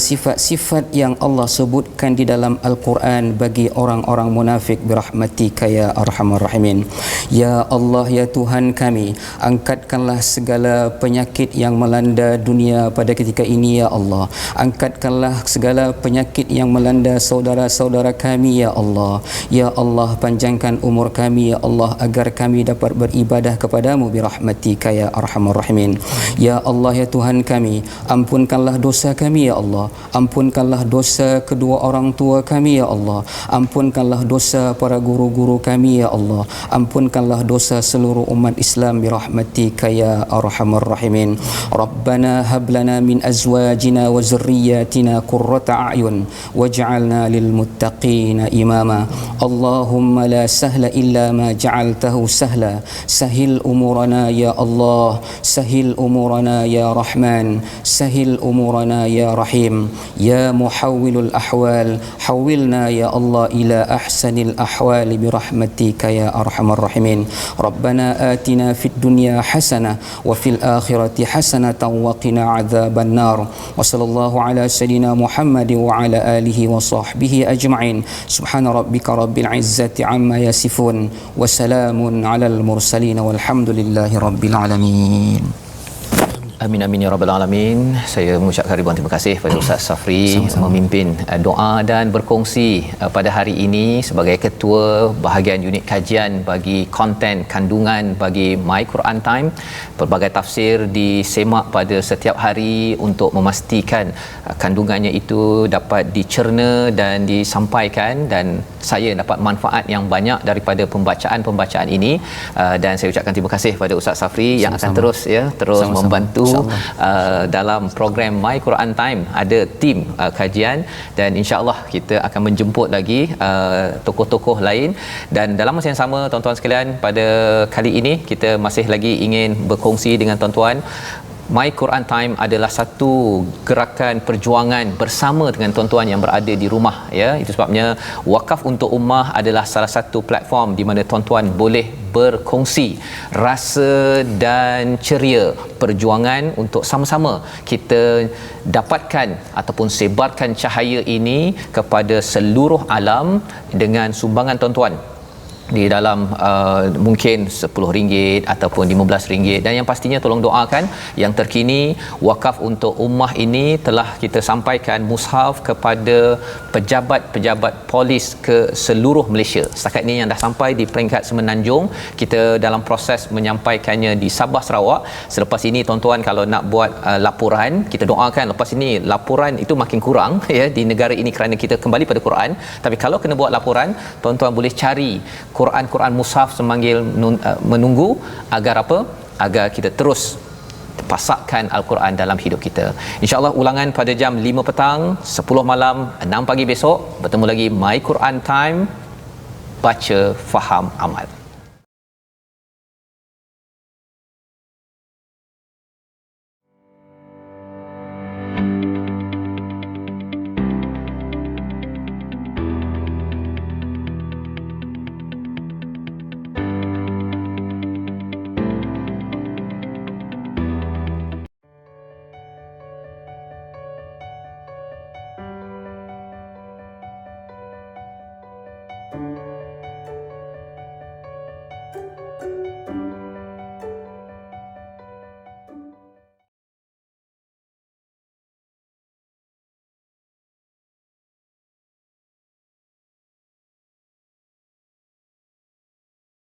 sifat yang Allah sebutkan di dalam Al-Quran bagi orang-orang munafik birahmatika ya arhamar rahimin. Ya Allah ya Tuhan kami, angkatkanlah segala penyakit yang melanda dunia pada ketika ini ya Allah. Angkatkanlah segala penyakit yang melanda saudara-saudara kami ya Allah. Ya Allah, panjangkan umur kami ya Allah agar kami dapat beribadah kepadamu birahmatika ya arhamar rahimin. Ya Allah ya Tuhan kami, ampunkanlah dosa kami ya Allah, ampunkanlah dosa kedua orang tua kami ya Allah, ampunkanlah dosa para guru-guru kami ya Allah, ampunkanlah dosa seluruh umat Islam birahmatika ya arhamar rahimin. Rabbana hab lana min azwajina wa zurriyyatina qurrata a'yun waj'alna lil muttaqina imama. Allahumma la sahla illa ma ja'altahu sahla, sahil umurana ya Allah, sahil umurana ya Rahman, sahil umurana ya Rahim. Ya muhawwilul ahwal, hawwilna ya Allah ila ahsanil ahwali birahmatika ya arhamar rahimin. Rabbana atina fid dunya hasanah wa fil akhirati hasanatan wa qina adzaban nar. Wa sallallahu ala sayyidina Muhammad wa ala alihi wa sahbihi ajma'in. Subhana rabbika rabbil izzati amma yasifun wa salamun alal mursalin walhamdulillahi rabbil alamin. Amin amin ya rabbal alamin. Saya mengucapkan ribuan terima kasih kepada Ustaz Safri memimpin doa dan berkongsi pada hari ini sebagai ketua bahagian unit kajian bagi konten kandungan bagi My Quran Time. Pelbagai tafsir disemak pada setiap hari untuk memastikan kandungannya itu dapat dicerna dan disampaikan, dan saya dapat manfaat yang banyak daripada pembacaan-pembacaan ini, dan saya ucapkan terima kasih kepada Ustaz Safri yang akan terus membantu dalam program My Quran Time. Ada tim kajian, dan insya-Allah kita akan menjemput lagi tokoh-tokoh lain. Dan dalam masa yang sama, tuan-tuan sekalian, pada kali ini kita masih lagi ingin berkongsi dengan tuan-tuan. My Quran Time adalah satu gerakan perjuangan bersama dengan tuan-tuan yang berada di rumah, ya. Itu sebabnya Wakaf untuk Ummah adalah salah satu platform di mana tuan-tuan boleh berkongsi rasa dan ceria perjuangan untuk sama-sama kita dapatkan ataupun sebarkan cahaya ini kepada seluruh alam dengan sumbangan tuan-tuan di dalam mungkin RM10 ataupun RM15, dan yang pastinya tolong doakan yang terkini. Wakaf untuk Ummah ini telah kita sampaikan mushaf kepada pejabat-pejabat polis ke seluruh Malaysia. Setakat ini yang dah sampai di peringkat Semenanjung, kita dalam proses menyampaikannya di Sabah, Sarawak. Selepas ini tuan-tuan kalau nak buat laporan, kita doakan lepas ini laporan itu makin kurang ya di negara ini kerana kita kembali pada Quran. Tapi kalau kena buat laporan, tuan-tuan boleh cari Quran mushaf semanggil menunggu agar apa? Agar kita terus pasakkan Al-Quran dalam hidup kita. InsyaAllah ulangan pada jam 5 petang, 10 malam, 6 pagi besok. Bertemu lagi My Quran Time. Baca, faham, amal.